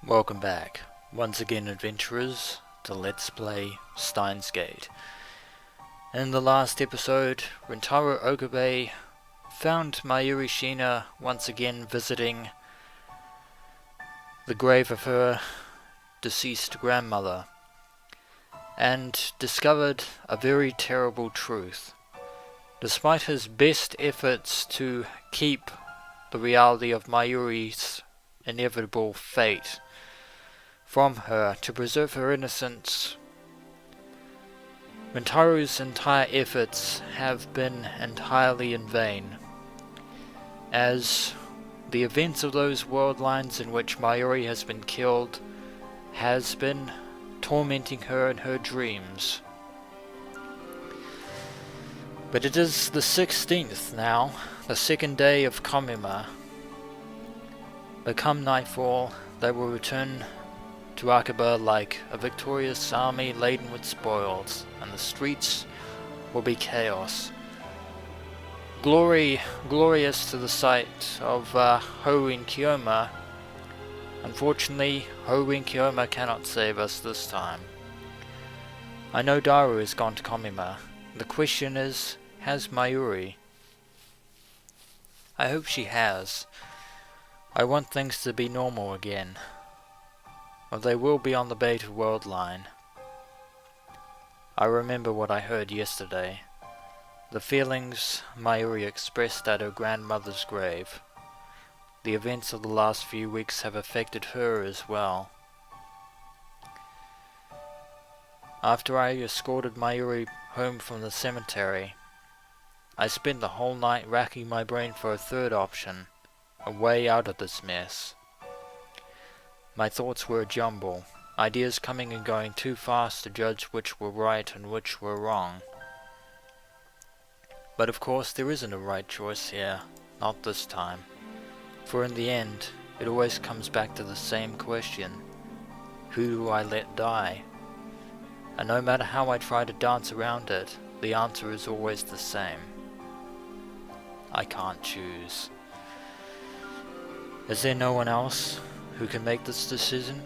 Welcome back, once again adventurers, to Let's Play Steins. In the last episode, Rintaro Okabe found Mayuri Shina once again visiting the grave of her deceased grandmother, and discovered a very terrible truth. Despite his best efforts to keep the reality of Mayuri's inevitable fate from her, to preserve her innocence, Rintaro's entire efforts have been entirely in vain, as the events of those world lines in which Mayuri has been killed has been tormenting her in her dreams. But it is the 16th now, the second day of Komima. But come nightfall, they will return to Akaba like a victorious army laden with spoils, and the streets will be chaos. Glorious to the sight of Horin Kiyoma. Unfortunately, Horin Kiyoma cannot save us this time. I know Daru has gone to Komima. The question is, has Mayuri? I hope she has. I want things to be normal again. Or they will be on the beta world line. I remember what I heard yesterday. The feelings Mayuri expressed at her grandmother's grave. The events of the last few weeks have affected her as well. After I escorted Mayuri home from the cemetery, I spent the whole night racking my brain for a third option, a way out of this mess. My thoughts were a jumble, ideas coming and going too fast to judge which were right and which were wrong. But of course there isn't a right choice here, not this time. For in the end, it always comes back to the same question: who do I let die? And no matter how I try to dance around it, the answer is always the same. I can't choose. Is there no one else who can make this decision?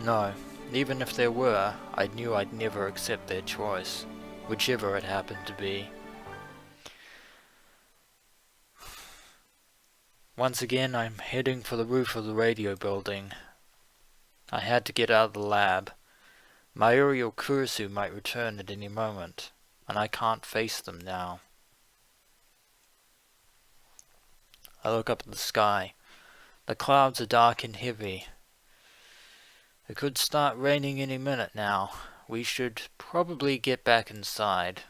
No, even if there were, I knew I'd never accept their choice, whichever it happened to be. Once again, I'm heading for the roof of the radio building. I had to get out of the lab. Mayuri or Kurisu might return at any moment, and I can't face them now. I look up at the sky. The clouds are dark and heavy. It could start raining any minute now. We should probably get back inside.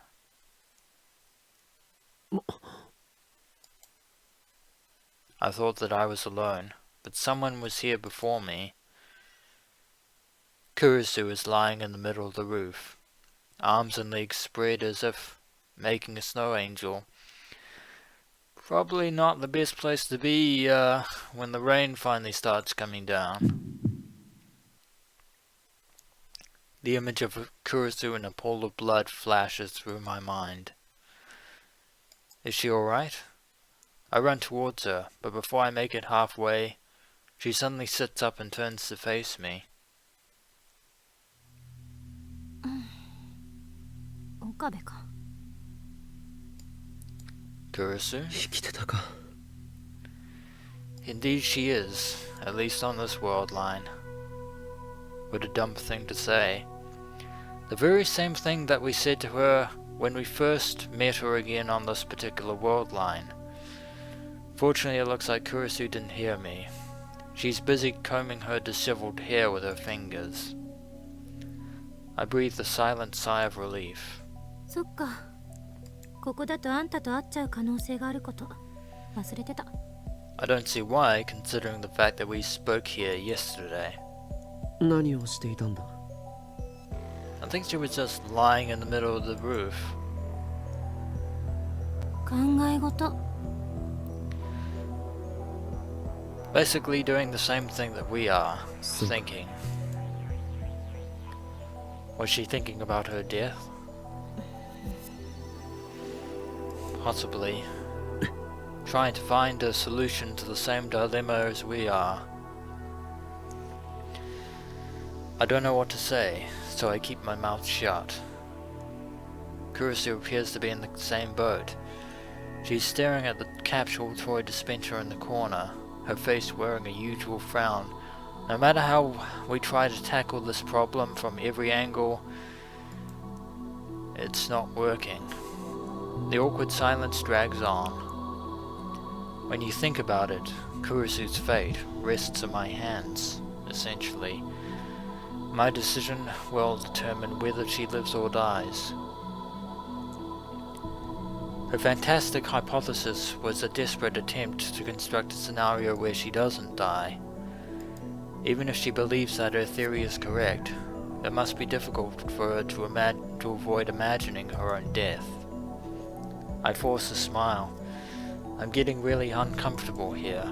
I thought that I was alone, but someone was here before me. Kurisu is lying in the middle of the roof, arms and legs spread as if making a snow angel. Probably not the best place to be when the rain finally starts coming down. The image of Kurisu in a pool of blood flashes through my mind. Is she alright? I run towards her, but before I make it halfway, she suddenly sits up and turns to face me. Kurisu? Indeed she is, at least on this world line. What a dumb thing to say. The very same thing that we said to her when we first met her again on this particular world line. Fortunately, it looks like Kurisu didn't hear me. She's busy combing her disheveled hair with her fingers. I breathe a silent sigh of relief. I don't see why, considering the fact that we spoke here yesterday. I think she was just lying in the middle of the roof. Basically doing the same thing that we are, thinking. Was she thinking about her death? Possibly. Trying to find a solution to the same dilemma as we are. I don't know what to say, so I keep my mouth shut. Kurisu appears to be in the same boat. She's staring at the capsule toy dispenser in the corner, her face wearing a usual frown. No matter how we try to tackle this problem from every angle, it's not working. The awkward silence drags on. When you think about it, Kurisu's fate rests in my hands, essentially. My decision will determine whether she lives or dies. Her fantastic hypothesis was a desperate attempt to construct a scenario where she doesn't die. Even if she believes that her theory is correct, it must be difficult for her to avoid imagining her own death. I force a smile. I'm getting really uncomfortable here.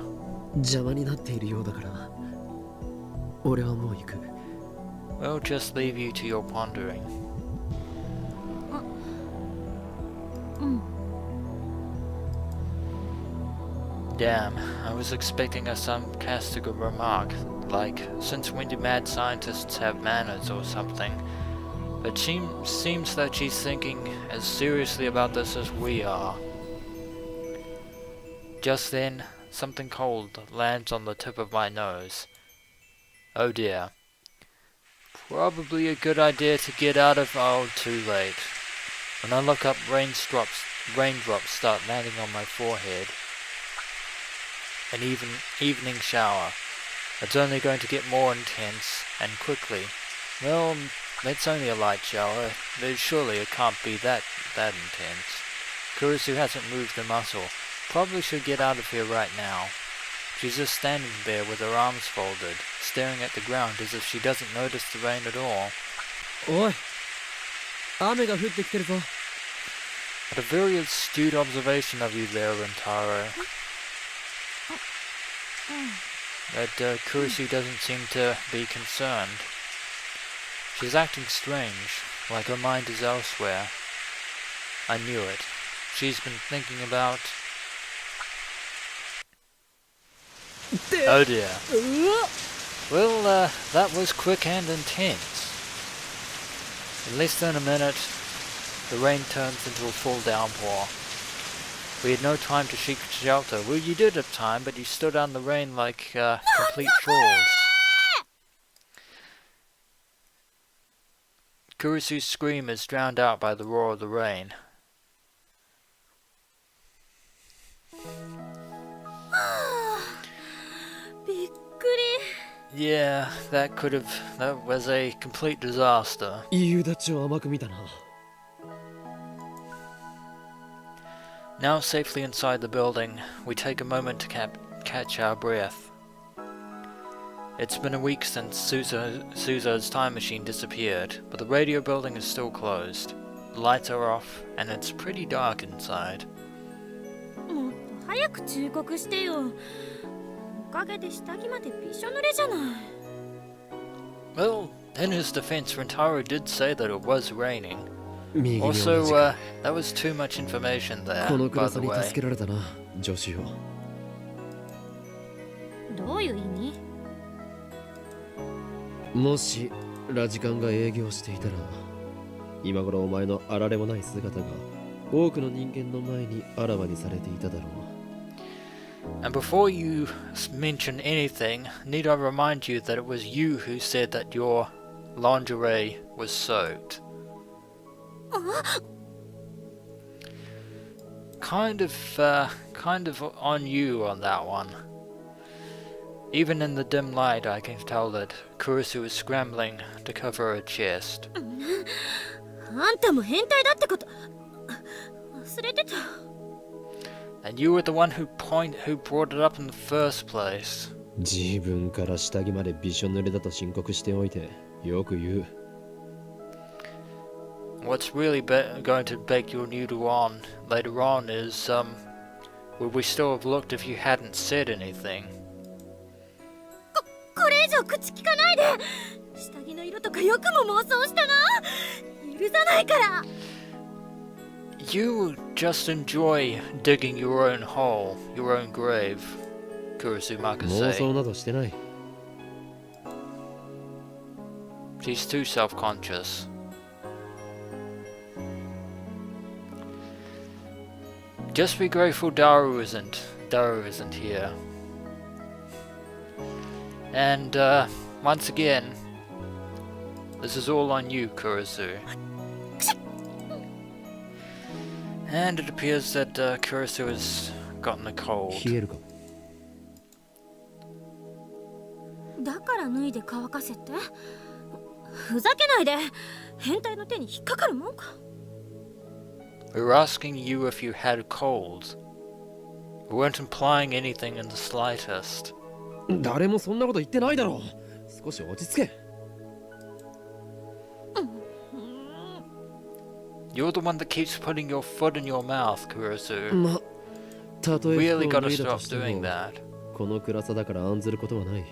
邪魔になっているようだから、俺はもう行く。We'll just leave you to your pondering. Damn, I was expecting a sarcastic remark, like, since when do mad scientists have manners or something? But seems that she's thinking as seriously about this as we are. Just then, something cold lands on the tip of my nose. Oh dear. Probably a good idea to get out of... oh, too late. When I look up, raindrops start landing on my forehead. An evening shower. It's only going to get more intense, and quickly. Well, it's only a light shower. Surely it can't be that intense. Kurisu hasn't moved a muscle. Probably should get out of here right now. She's just standing there with her arms folded, staring at the ground as if she doesn't notice the rain at all. Oi! 雨が降ってきてるぞ。 What a very astute observation of you there, Rintaro. But Kurisu doesn't seem to be concerned. She's acting strange, like her mind is elsewhere. I knew it. She's been thinking about... oh dear. Well, that was quick and intense. In less than a minute, the rain turns into a full downpour. We had no time to seek shelter. Well, you did have time, but you stood out in the rain like complete fools. Kurisu's scream is drowned out by the roar of the rain. Yeah, that was a complete disaster. 夕立を甘く見たな。 Now safely inside the building, we take a moment to catch our breath. It's been a week since Suzo's time machine disappeared, but the radio building is still closed. The lights are off, and it's pretty dark inside. もっと早く忠告してよ。おかげで下着までびしょ濡れじゃない。Well, in his defense, Rintaro did say that it was raining. Also, that was too much information there, by the way. どういう意味？もしラジカンが営業していたら、今頃お前のあられもない姿が多くの人間の前にあらわにされていただろう。 And before you mention anything, need I remind you that it was you who said that your lingerie was soaked? Kind of on you on that one. Even in the dim light, I can tell that Kurisu is scrambling to cover her chest. あんたも変態だってこと、忘れてた。 And you were the one who brought it up in the first place. 自分から下着までびしょ濡れだと申告しておいてよく言う。 What's really going to beg your noodle on later on is, would we still have looked if you hadn't said anything? これ以上口聞かないで。下着の色とかよくも妄想したな。許さないから。 You just enjoy digging your own hole, your own grave, Kurisu might say. 妄想などしてない。She's too self-conscious. Just be grateful Daru isn't here. And once again, this is all on you, Kurisu. And it appears that Kurisu has gotten a cold. 冷えるか。だから脱いで乾かせって。ふざけないで。変態の手に引っかかるもんか。We were asking you if you had a cold. We weren't implying anything in the slightest. 誰もそんなこと言ってないだろう。少し落ち着け。You're the one that keeps putting your foot in your mouth, Kurisu. ま、たとえ Really 服を gotta 脱いだと stop してdoing も that. この暗さだから案ずることはない。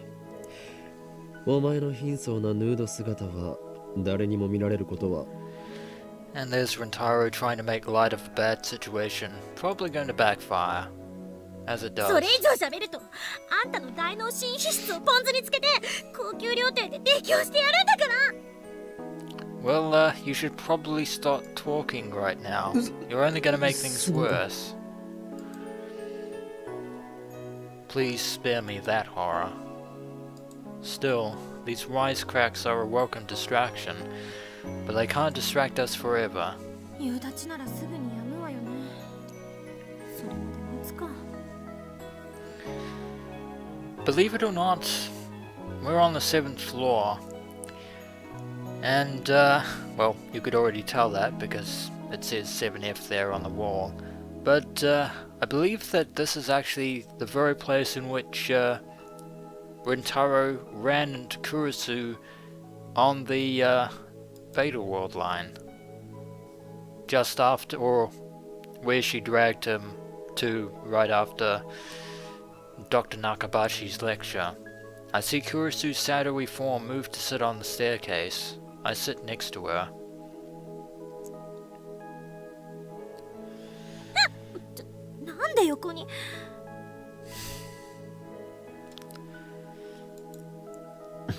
お前の貧相なヌード姿は誰にも見られることは。And there's Rintaro trying to make light of a bad situation. Probably going to backfire. As it そ does. れ以上喋ると、あんたの大脳新皮質をポン酢につけて高級料亭で提供してやるんだから。Well, you should probably start talking right now. You're only going to make things worse. Please spare me that horror. Still, these wisecracks are a welcome distraction, but they can't distract us forever. 夕立ちならすぐにやむわよね。それまで待つか。Believe it or not, we're on the 7th floor. And, well, you could already tell that because it says 7F there on the wall. But, I believe that this is actually the very place in which, Rintaro ran into Kurisu on the, Beta World line. Just after, or where she dragged him to right after Dr. Nakabashi's lecture. I see Kurisu's shadowy form move to sit on the staircase. I sit next to her. なんで横に。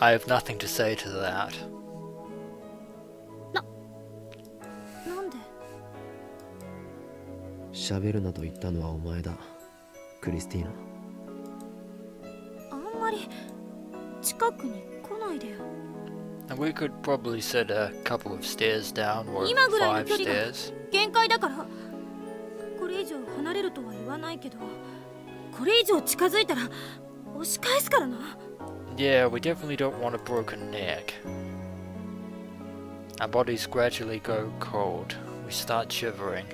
I have nothing to say to that. なんで。喋るなと言ったのはお前だ、クリスティーナ。あんまり近くに来ないでよ。And we could probably sit a couple of stairs down or 今ぐらいの 5距離が stairs. 限界だから。これ以上離れるとは言わないけど、これ以上近づいたら押し返すからな。Yeah, we definitely don't want a broken neck. Our bodies gradually go cold. We start shivering.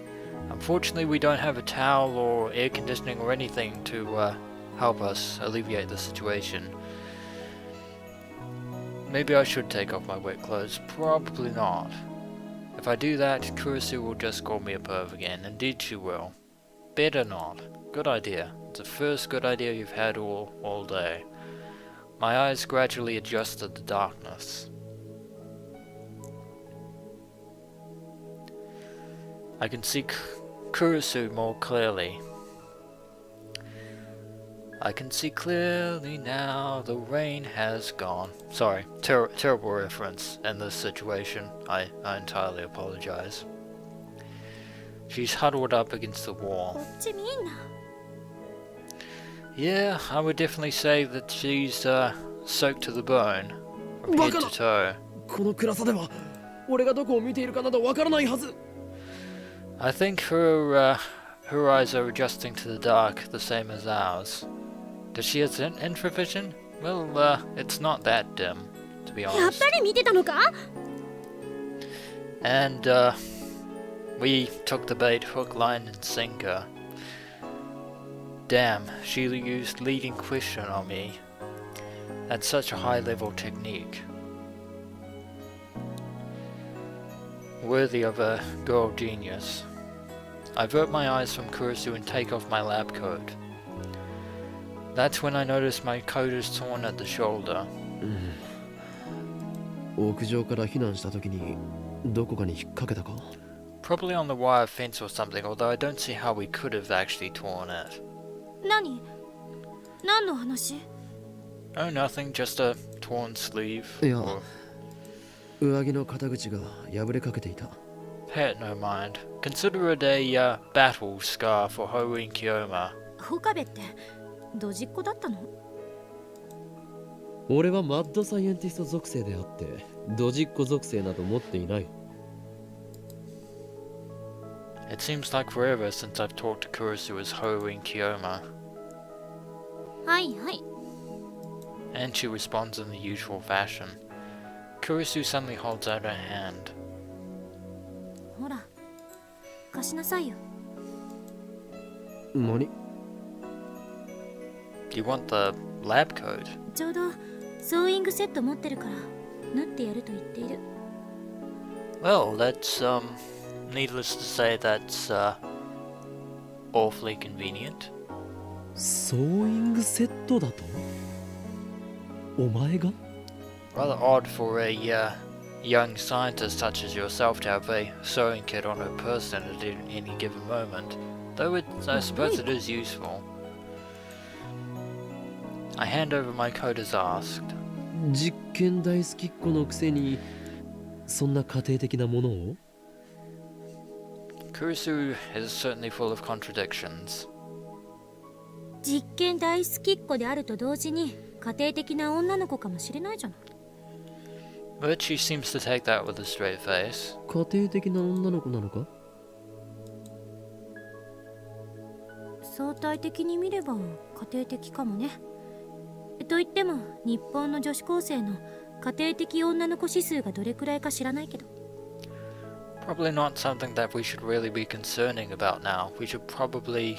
Unfortunately, we don't have a towel or air conditioning or anything to help us alleviate the situation. Maybe I should take off my wet clothes. Probably not. If I do that, Kurisu will just call me a perv again. Indeed she will. Better not. Good idea. It's the first good idea you've had all day. My eyes gradually adjust to the darkness. I can see Kurisu more clearly. I can see clearly now, the rain has gone. Sorry, terrible reference in this situation. I entirely apologize. She's huddled up against the こ wall. っち見んな。 Yeah, I would definitely say that she's soaked to the bone, from head to toe. この暗さでは俺がどこを見ているかなどわからないはず。 I think her eyes are adjusting to the dark, the same as ours. Does she have infravision? Well, it's not that dim, to be やっ honest. ぱり見てたのか。 And we took the bait hook, line, and sinker. Damn, she used leading question on me. That's such a high-level technique. Worthy of a girl genius. I avert my eyes from Kurisu and take off my lab coat. That's when I notice my coat is torn at the shoulder. 屋上から避難した時にどこかに引っ掛けたか。 Probably on the wire fence or something, although I don't see how we could have actually torn it. 何の話。 Oh, nothing, just a torn sleeve. いや、 or- 上着の肩口が破れかけていた。 Pay it no mind. Consider it a battle scar for Hoen Kyoma. 岡部ってドジっ子だったの？俺はマッドサイエンティスト属性であってドジっ子属性など持っていない。 It seems like forever since I've talked to Kurisu as Hoen Kyoma. はいはい。 And she responds in the usual fashion. Kurisu suddenly holds out her hand. ほら、貸しなさいよ。何？ You want the lab coat? ちょうどソーイングセット持ってるから縫ってやると言っている。 Well, that's, needless to say, that's, awfully convenient. ソーイングセットだと？お前が？ Rather odd for a, young scientist such as yourself to have a sewing kit on her person at any given moment. Though I suppose it is useful. I hand over my coat as asked. 実験大好きっ子のくせにそんな家庭的なものを？ Kurisu is certainly full of contradictions. 実験大好きっ子であると同時に家庭的な女の子かもしれないじゃない。 But she seems to take that with a straight face. 家庭的な女の子なのか？相対的に見れば家庭的かもね。と言っても日本の女子高生の家庭的女の子指数がどれくらいか知らないけど。 Probably not something that we should really be concerning about now. We should probably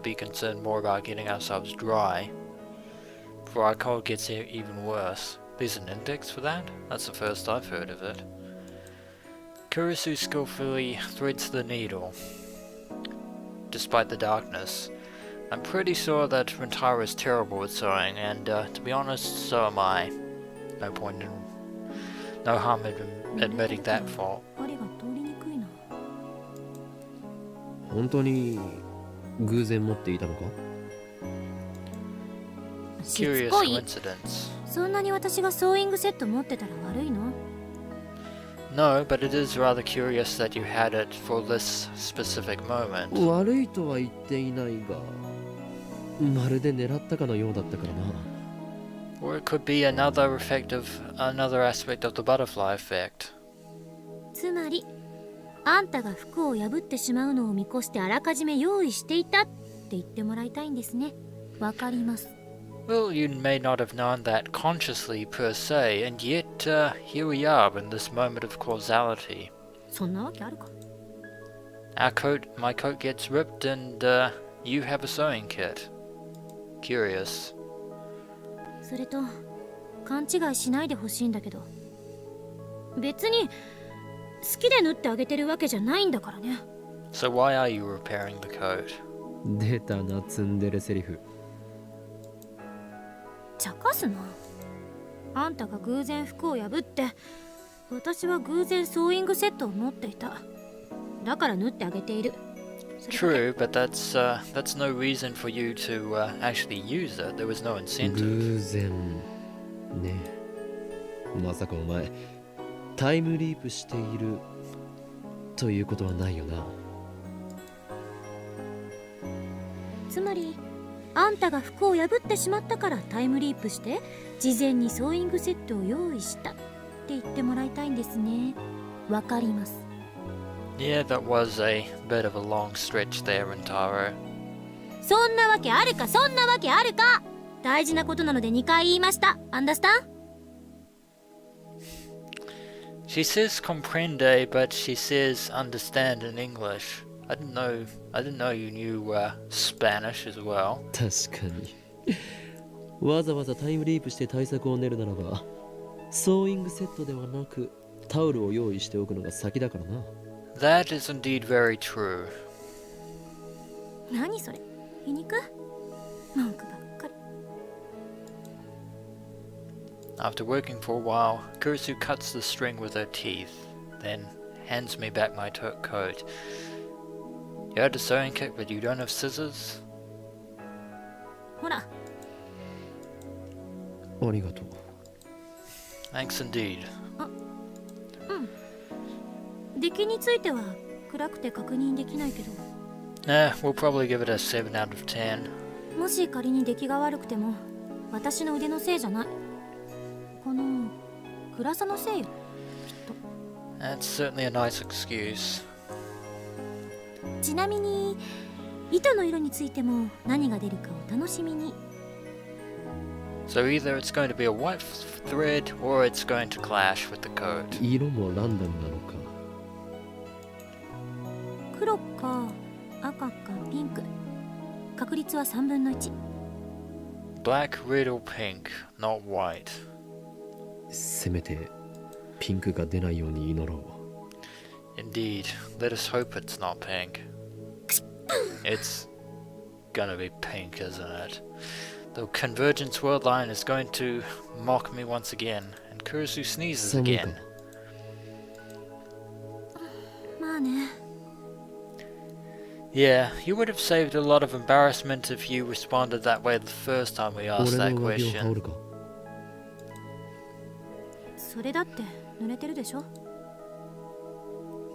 be concerned more about getting ourselves dry before our cold gets even worse. There's an index for that? That's the first I've heard of it. Kurisu skillfully threads the needle. Despite the darkness, I'm pretty sure that Rintaro is terrible at sewing, and to be honest, so am I. No harm in admitting that fault. ありが通りにくいな。本当に偶然持っていたのか？しつ Curious こい。 coincidence. そんなに私がソーイングセット持ってたら悪いの？ No, but it is rather curious that you had it for this specific moment. 悪いとは言っていないが、まるで狙ったかのようだったからな。 Or it could be another aspect of the butterfly effect. つまりあんたが服を破ってしまうのを見越してあらかじめ用意していたって言ってもらいたいんですね。わかります。 Well, you may not have known that consciously per se, and yet here we are in this moment of causality. そんなわけあるか。 My coat gets ripped, and you have a sewing kit. Curious. それと勘違いしないでほしいんだけど、別に好きで縫ってあげてるわけじゃないんだからね。 So why are you repairing the coat? 出たな、ツンデレセリフ。茶化すな。あんたが偶然服を破って、私は偶然ソーイングセットを持っていた。だから縫ってあげている。True, but that's no reason for you to actually use it. There was no incentive. 偶然ね。まさかお前タイムリープしているということはないよな。つまりあんたが服を破ってしまったからタイムリープして事前にソーイングセットを用意したって言ってもらいたいんですね。わかります。 Yeah, that was a bit of a long stretch there, Rintaro. そんなわけあるか、そんなわけあるか。大事なことなので2回言いました。Understand? She says comprende, but she says understand in English. I didn't know you knew Spanish as well. 確かにわざわざタイムリープして対策を練るならばソーイングセットではなくタオルを用意しておくのが先だからな。 That is indeed very true. 何それ、皮肉？文句ばっかり。 After working for a while, Kurisu cuts the string with her teeth, then hands me back my coat. You had a sewing kit, but you don't have scissors? ほら。ありがとう。 Thanks indeed. 出来については暗くて確認できないけど、we'll probably give it a 7 out of 10. もし仮に出来が悪くても私の腕のせいじゃない。この暗さのせいよ、きっと。 That's certainly a nice excuse. ちなみに糸の色についても何が出るかお楽しみに。 So either it's going to be a white thread or it's going to clash with the coat. 色もランダムなのか。黒か赤かピンク。確率は3分の1。 Black, red or pink, not white. せめてピンクが出ないように祈ろう。 Indeed, let us hope it's not pink. It's gonna be pink, isn't it? The Convergence World Line is going to mock me once again, and Kurisu sneezes again. まあね。 Yeah, you would have saved a lot of embarrassment if you responded that way the first time we asked 俺 that の上着を羽織 question. るか。それだって濡れてるでしょ。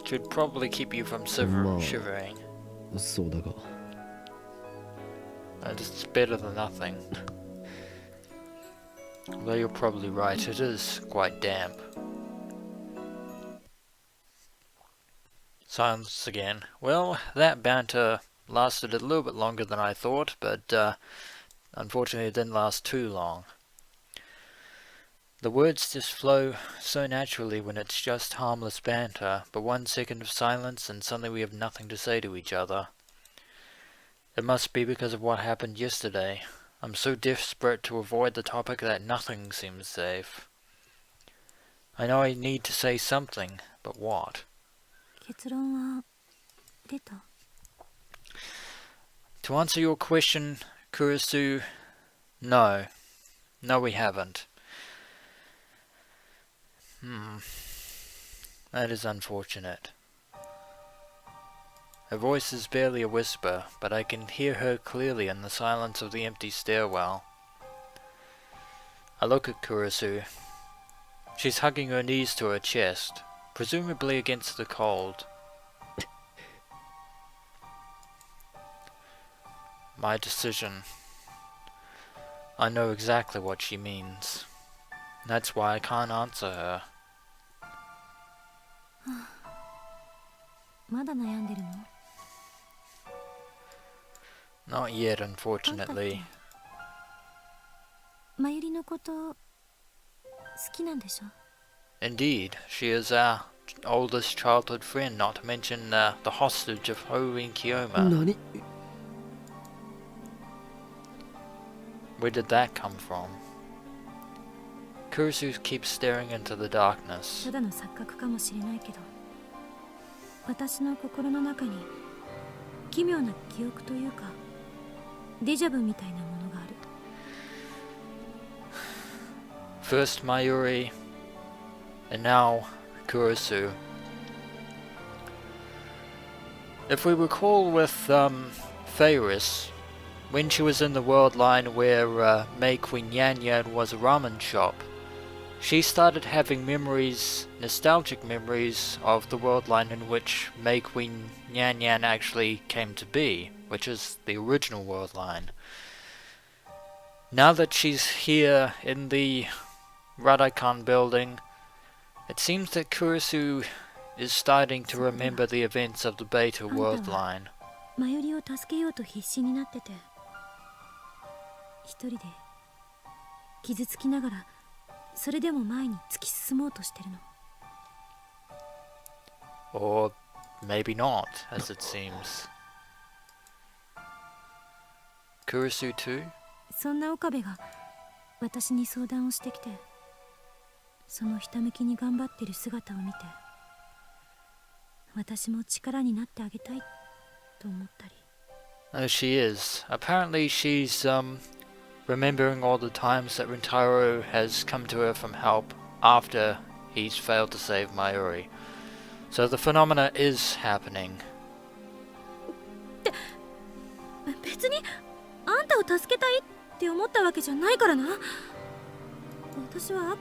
Should probably keep you from Ma. shivering. そうだが。It's better than nothing. Although you're probably right, it is quite damp. Silence again. Well, that banter lasted a little bit longer than I thought, but unfortunately it didn't last too long. The words just flow so naturally when it's just harmless banter, but 1 second of silence and suddenly we have nothing to say to each other. It must be because of what happened yesterday. I'm so desperate to avoid the topic that nothing seems safe. I know I need to say something, but what? 結論は出た。 To answer your question, Kurisu, no. No, we haven't. That is unfortunate. Her voice is barely a whisper, but I can hear her clearly in the silence of the empty stairwell. I look at Kurisu. She's hugging her knees to her chest, presumably against the cold. My decision. I know exactly what she means. That's why I can't answer her. まだ悩んでるの？ Not yet, unfortunately. まゆりのこと好きなんでしょ？ Indeed, she is our oldest childhood friend, not to mention the hostage of Hoin Kiyoma. 何？ Where did that come from? Kurisu keeps staring into the darkness. ただの錯覚かもしれないけど、私の心の中に奇妙な記憶というかデジャブみたいなものがある。 First Mayuri, and now Kurisu. If we recall with Feiris, when she was in the world line where Mei Queen Yan Yan was a ramen shop, she started having memories, nostalgic memories of the world line in which Mei Queen Yan Yan actually came to be, which is the original world line. Now that she's here in the Radaikan building, it seems that Kurisu is starting to remember the events of the Beta world line. まゆりを助けようと必死になってて、一人で傷つきながらそれでも前に突き進もうとしてるの。 Or maybe not, as it seems. Kurisu too? そんな岡部が私に相談をしてきて、そのひたむきに頑張ってる姿を見て、私も力になってあげたいと思ったり。 Oh, she is. Apparently she's remembering all the times that Rintaro has come to her from help after he's failed to save Mayuri. So the phenomena is happening. 別にあんたを助けたいって思ったわけじゃないからな。私は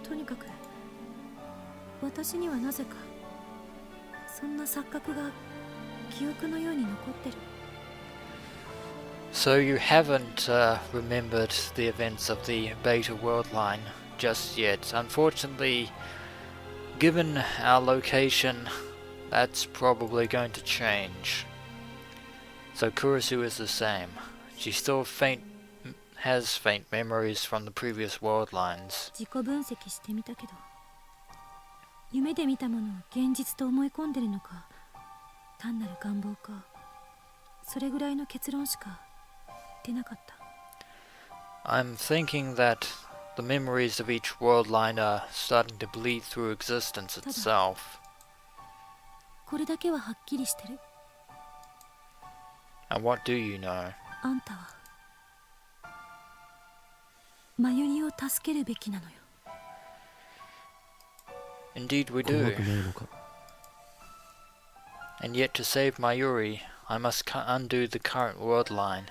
とにかかく私にはなぜかそんな錯覚が記憶のように残ってる。 So you haven't remembered the events of the beta worldline just yet. Unfortunately, given our location, that's probably going to change. So Kurisu is the same. She still has faint memories from the previous worldlines. 自己分析してみたけど、夢で見たものを現実と思い込んでるのか、単なる願望か、それぐらいの結論しか出なかった。 I'm thinking that the memories of each worldline are starting to bleed through existence itself. これだけははっきりしてる。 And what do you know? あんたはマユリを助けるべきなのよ。 Indeed we 怖 do. くないのか。 And yet to save Mayuri, I must undo the current world line.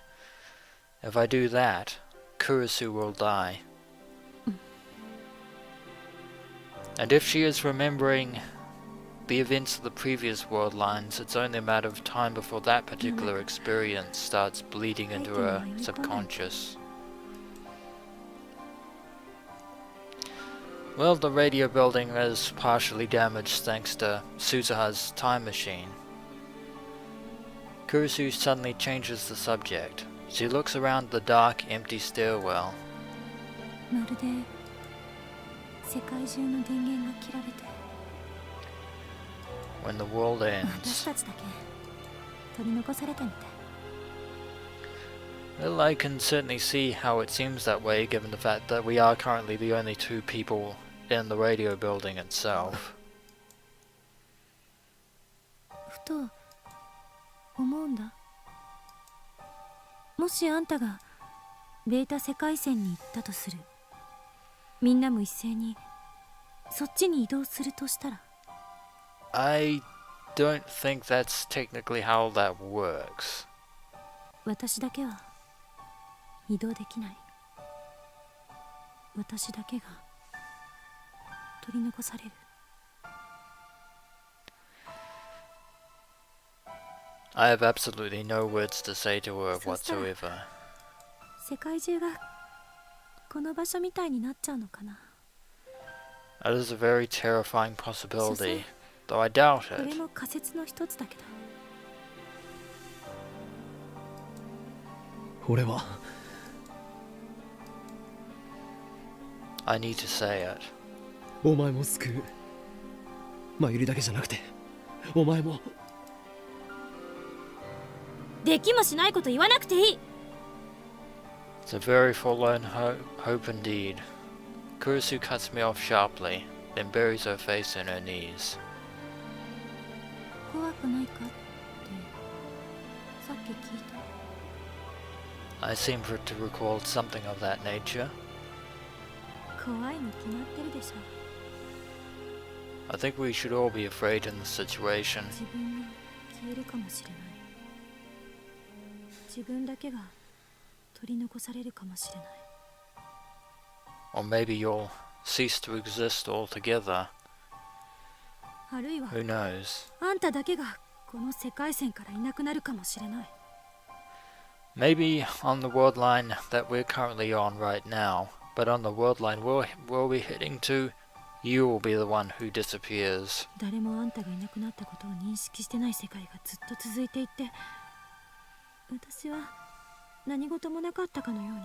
If I do that, Kurisu will die. And if she is remembering the events of the previous world lines, it's only a matter of time before that particular experience starts bleeding into her subconscious. Well, the radio building is partially damaged thanks to Suzuha's time machine. Kurisu suddenly changes the subject. She looks around the dark, empty stairwell. まるで世界中の電源が切られて、 When the world 私 ends. たちだけ取り残されたみたい。 Well, I can certainly see how it seems that way given the fact that we are currently the only two people in the radio building itself. ふと思うんだ。もしあんたがベータ世界線に行ったとする。みんなも一斉にそっちに移動するとしたら。 I don't think that's technically how that works. 私だけは移動できない。私だけが取り残される。 I have absolutely no words to say to her そしたら whatsoever. 世界中がこの場所みたいになっちゃうのかな。 That is a very terrifying possibility, though I doubt これ it. も仮説の一つだけど。 俺は I need to say it. お前も救う。マユリだけじゃなくてお前も。できもしないこと言わなくていい。 It's a very forlorn hope indeed. Kurisu cuts me off sharply, then buries her face in her knees. 怖くないかってさっき聞いた。 I seem to recall something of that nature. 怖いに決まってるでしょ。 I think we should all be afraid in this situation. 自分が消えるかもしれない。自分だけが取り残されるかもしれない。 Or maybe you'll cease to exist altogether. あるいは Who knows? あんただけがこの世界線からいなくなるかもしれない。 Maybe on the world line that we're currently on right now, but on the world line we'll be heading to, you will be the one who disappears. 誰もあんたがいなくなったことを認識してない世界がずっと続いていって、私は何事もなかったかのように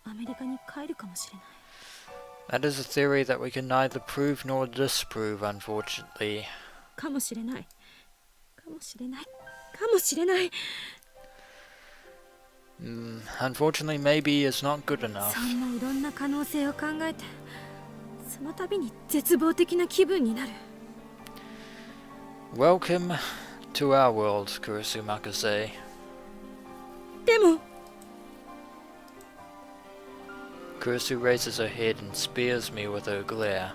アメリカに帰るかもしれない。 That is a theory that we can neither prove nor disprove, unfortunately. かもしれない。かもしれない。かもしれない。 Unfortunately, maybe is not good enough. そんないろんな可能性を考えて、その度に絶望的な気分になる。 Welcome to our world, Kurisu Makase. でも Kurisu raises her head and spears me with her glare.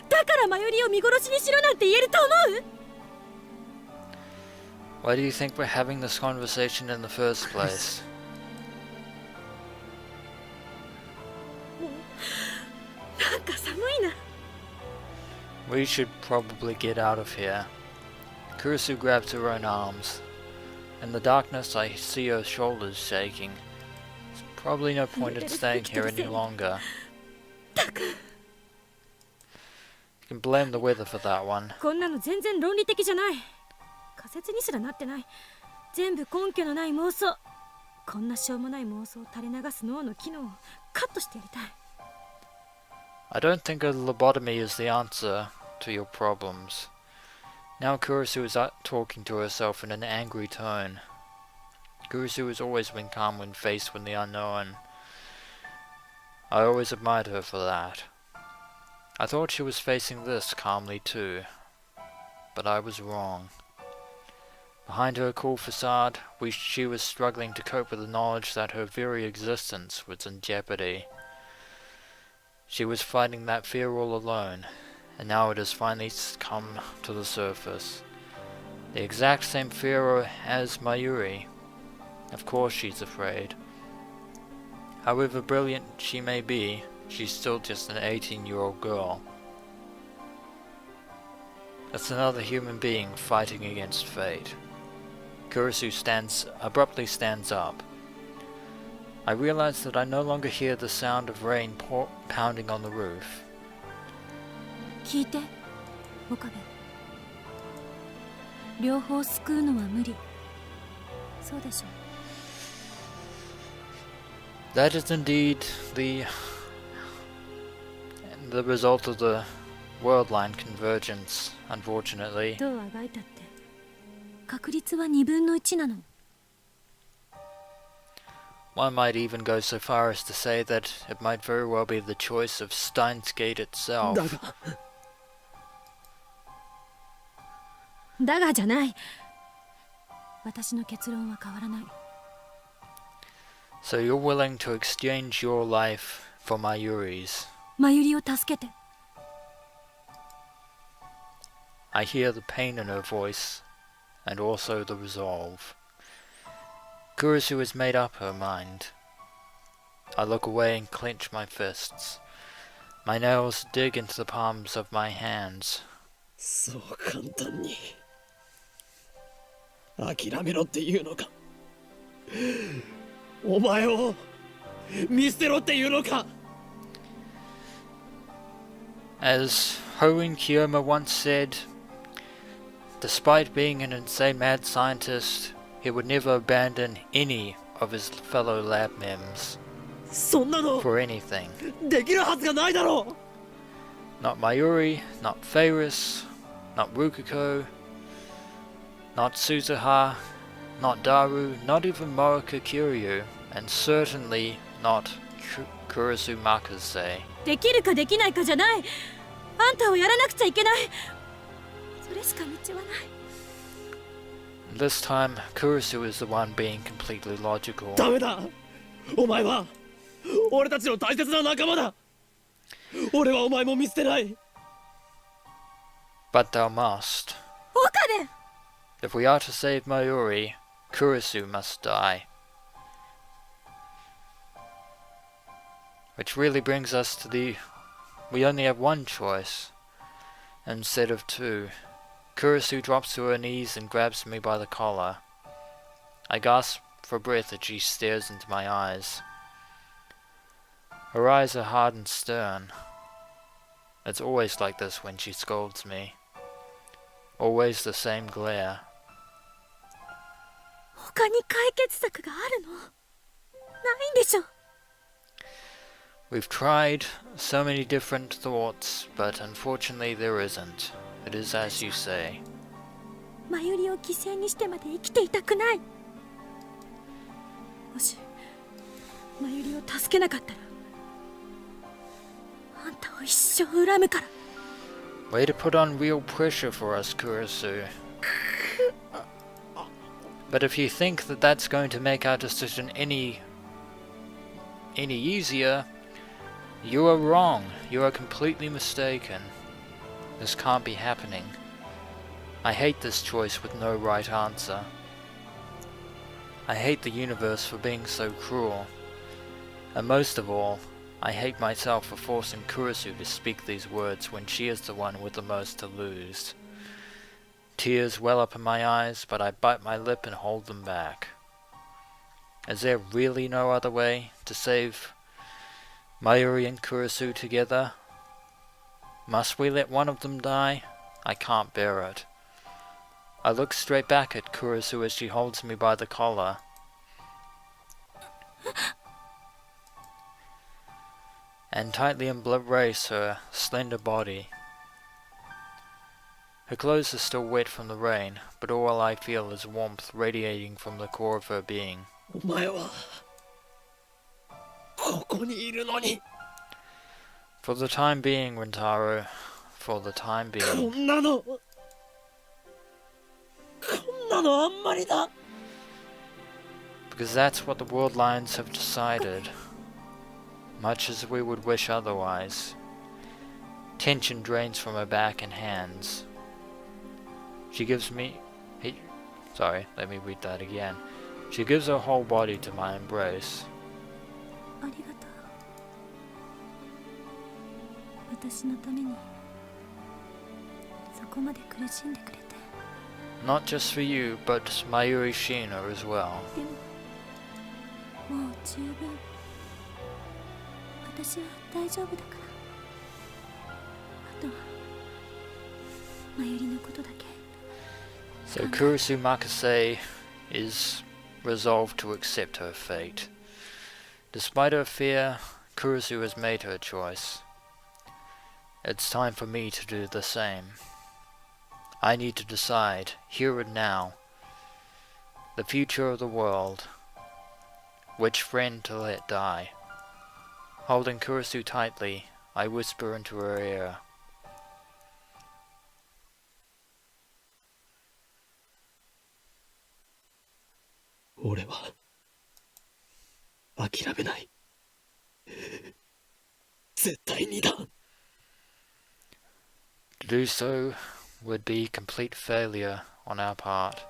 だからマユリを見殺しにしろなんて言えると思う？ Why do you think we're having this conversation in the first place? ななんか寒いな。 We should probably get out of here. Kurisu grabs her own arms. In the darkness, I see her shoulders shaking. There's probably no point in staying here any longer. You can blame the weather for that one. こんなの全然論理的じゃない。仮説にすらなってない。全部根拠のない妄想。こんなしょうもない妄想を垂れ流す脳の機能をカットしてやりたい。 I don't think a lobotomy is the answer to your problems. Now Kurisu is talking to herself in an angry tone. Kurisu has always been calm when faced with the unknown. I always admired her for that. I thought she was facing this calmly too, but I was wrong. Behind her cool facade, she was struggling to cope with the knowledge that her very existence was in jeopardy. She was fighting that fear all alone, and now it has finally come to the surface. The exact same fear as Mayuri. Of course she's afraid. However brilliant she may be, she's still just an 18-year-old girl. It's another human being fighting against fate. Kurisu abruptly stands up. I realize that I no longer hear the sound of rain pounding on the roof. 聞いて、岡部。両方救うのは無理。そうでしょ。 That is indeed the result of the worldline convergence, unfortunately. どうあがいたって、確率は2分の1なの。 One might even go so far as to say that it might very well be the choice of Steins itself. だがじゃない。私の結論は変わらない。 So you're willing to exchange your life for Mayuri's. マユリを助けて。 I hear the pain in her voice, and also the resolve. Kurisu has made up her mind. I look away and clench my fists. My nails dig into the palms of my hands. そう簡単に諦めろっていうのか。お前を見捨てろっていうのか。 As Hoen Kiyoma once said, despite being an insane mad scientist, he would never abandon any of his fellow lab members そんなの for anything. できるはずがないだろう。 Not Mayuri, not Feiris, not Rukuko, not Suzuha, not Daru, not even Morika Kiryu, and certainly not Kurisu Makase. できるかできないかじゃない。あんたをやらなくちゃいけない。それしか道はない。 This time, Kurisu is the one being completely logical. ダメだ。お前は俺たちの大切な仲間だ。俺はお前も見捨てない。 But thou must. 岡部。 If we are to save Mayuri, Kurisu must die. Which really brings us to we only have one choice, instead of two. Kurisu drops to her knees and grabs me by the collar. I gasp for breath as she stares into my eyes. Her eyes are hard and stern. It's always like this when she scolds me. Always the same glare. 他に解決策があるの？ないんでしょ。 We've tried so many different thoughts, but unfortunately there isn't. It is as you say. マユリを犠牲にしてまで生きていたくない。もしマユリを助けなかったら、あんたを一生恨むから。 Way to put on real pressure for us, Kurisu. But if you think that that's going to make our decision any easier, you are wrong. You are completely mistaken. This can't be happening. I hate this choice with no right answer. I hate the universe for being so cruel. And most of all, I hate myself for forcing Kurisu to speak these words when she is the one with the most to lose. Tears well up in my eyes, but I bite my lip and hold them back. Is there really no other way to save Mayuri and Kurisu together? Must we let one of them die? I can't bear it. I look straight back at Kurisu as she holds me by the collar. And tightly embrace her slender body. Her clothes are still wet from the rain, but all I feel is warmth radiating from the core of her being. お前はここにいるのに For the time being, Rintaro. For the time こ being. んなのあんまりだ Because that's what the worldlines have decided. Much as we would wish otherwise. Tension drains from her back and hands. She gives me... Sorry, let me read that again. She gives her whole body to my embrace. ありがとう。私のためにそこまで苦しんでくれて。 Not just for you, but Mayuri Shina as well. でももう十分。私は大丈夫だから。あとはマユリのことだけ。 So Kurisu Makase is resolved to accept her fate. Despite her fear, Kurisu has made her choice. It's time for me to do the same. I need to decide, here and now, the future of the world, which friend to let die. Holding Kurisu tightly, I whisper into her ear. 俺は諦めない。絶対にだ。To do so would be complete failure on our part.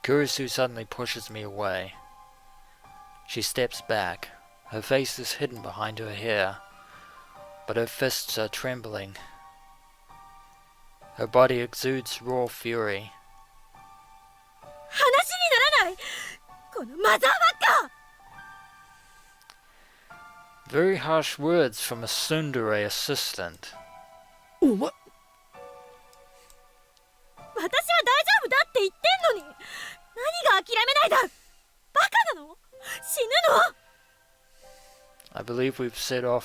Kurisu suddenly pushes me away. She steps back. Her face is hidden behind her hair, but her fists are trembling. Her body exudes raw fury. 話にならない。このマザーバッカー。 Very harsh words from a tsundere assistant. お前私は大丈夫だって言ってんのに。何が諦めないだ。バカなの？死ぬの？ I believe we've set off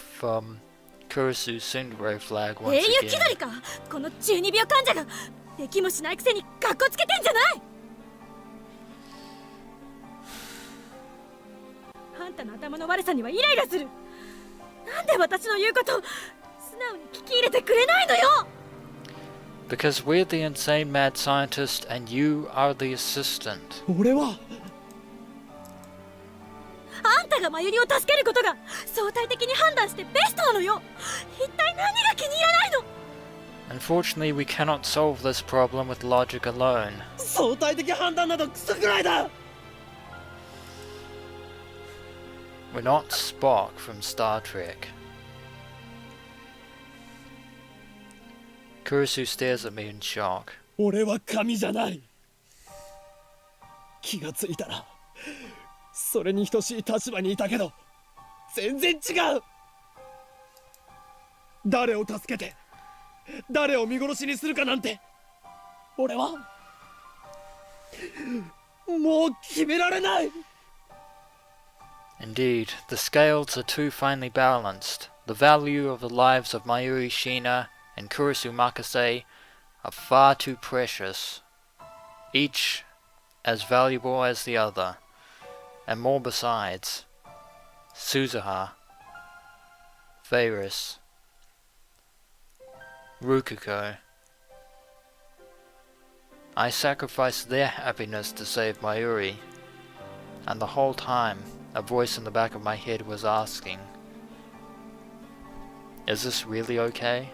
Kurisu's tsundere flag once 英雄気 again. 取りか。この中二病患者ができもしないくせにカッコつけてんじゃない。あんたの頭の悪さにはイライラする。なんで私の言うこと素直に聞き入れてくれないのよ。 Because we're the insane mad scientist and you are the assistant. 俺はあんたがマユリを助けることが相対的に判断してベストなのよ。一体何が気に入らないの？ Unfortunately, we cannot solve this problem with logic alone. 相対的判断などクソくらいだ。 We're not Spock from Star Trek. Kurisu stares at me in shock. 俺は神じゃない。気がついたらそれに等しい立場にいたけど全然違う。誰を助けて誰を見殺しにするかなんて俺はもう決められない。 Indeed, the scales are too finely balanced. The value of the lives of Mayuri Shina and Kurisu Makase are far too precious, each as valuable as the other, and more besides. Suzuha, Varys, Rukuko. I sacrificed their happiness to save Mayuri, and the whole time a voice in the back of my head was asking, is this really okay?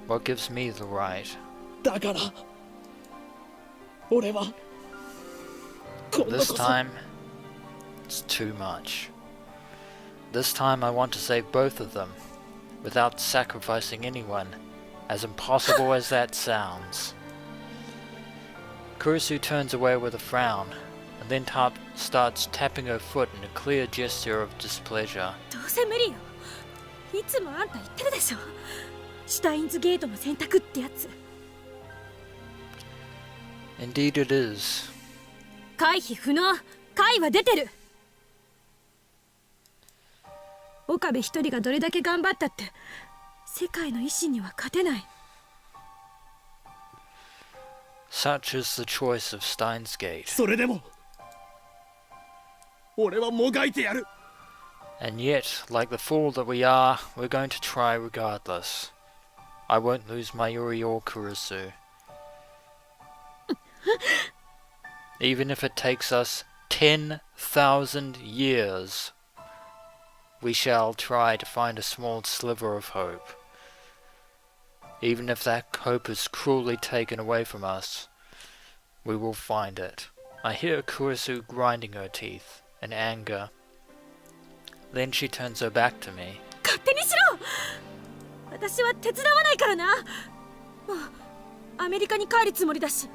What gives me the right? だから俺は But this time, it's too much. This time I want to save both of them, without sacrificing anyone, as impossible as that sounds. Kurisu turns away with a frown, and then starts tapping her foot in a clear gesture of displeasure. どうせ無理よ。いつもあんた言ってるでしょ。シュタインズゲートの選択ってやつ。Indeed it is. 回避不能。回は出てる。岡部一人がどれだけ頑張ったって世界の維新には勝てない。Such is the choice of Steins Gate. それでも俺はもがいてやる。 And yet, like the fool that we are, we're going to try regardless. I won't lose Mayuri or Kurisu. Even if it takes us 10,000 years, we shall try to find a small sliver of hope. Even if that hope is cruelly taken away from us, we will find it. I hear Kurisu grinding her teeth in anger. Then she turns her back to me. 勝手にしろ。私は手伝わないからな。もうアメリカに帰るつもりだし。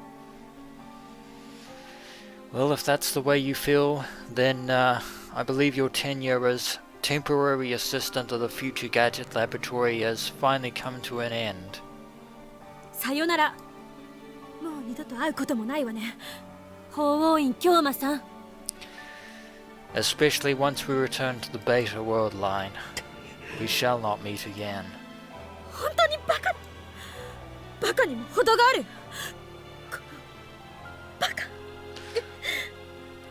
Well, if that's the way you feel, then I believe your tenure as temporary assistant of the Future Gadget Laboratory has finally come to an end. さよなら。もう二度と会うこともないわね。法王院京馬さん。Especially once we return to the Beta worldline. We shall not meet again. 本当にバカ。バカにも程がある。バカ。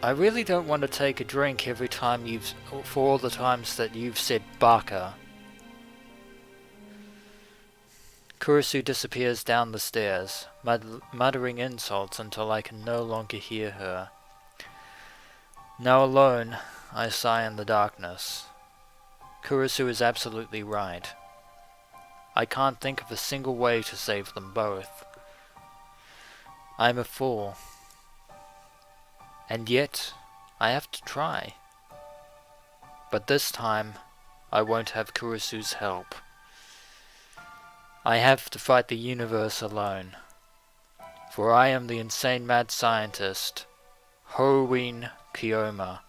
I really don't want to take a drink every time for all the times that you've said baka. Kurisu disappears down the stairs, muttering insults until I can no longer hear her. Now alone, I sigh in the darkness. Kurisu is absolutely right. I can't think of a single way to save them both. I'm a fool. And yet, I have to try. But this time, I won't have Kurisu's help. I have to fight the universe alone. For I am the insane mad scientist, Horween Kiyoma.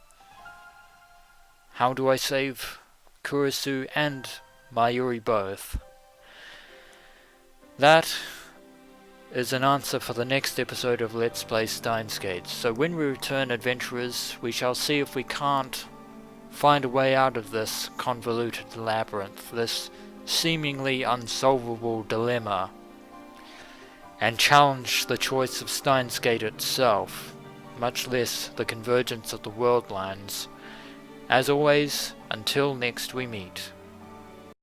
How do I save Kurisu and Mayuri both? That is an answer for the next episode of Let's Play Steins Gate. So when we return, adventurers, we shall see if we can't find a way out of this convoluted labyrinth, this seemingly unsolvable dilemma, and challenge the choice of Steins Gate itself, much less the convergence of the world lines. As always, until next we meet.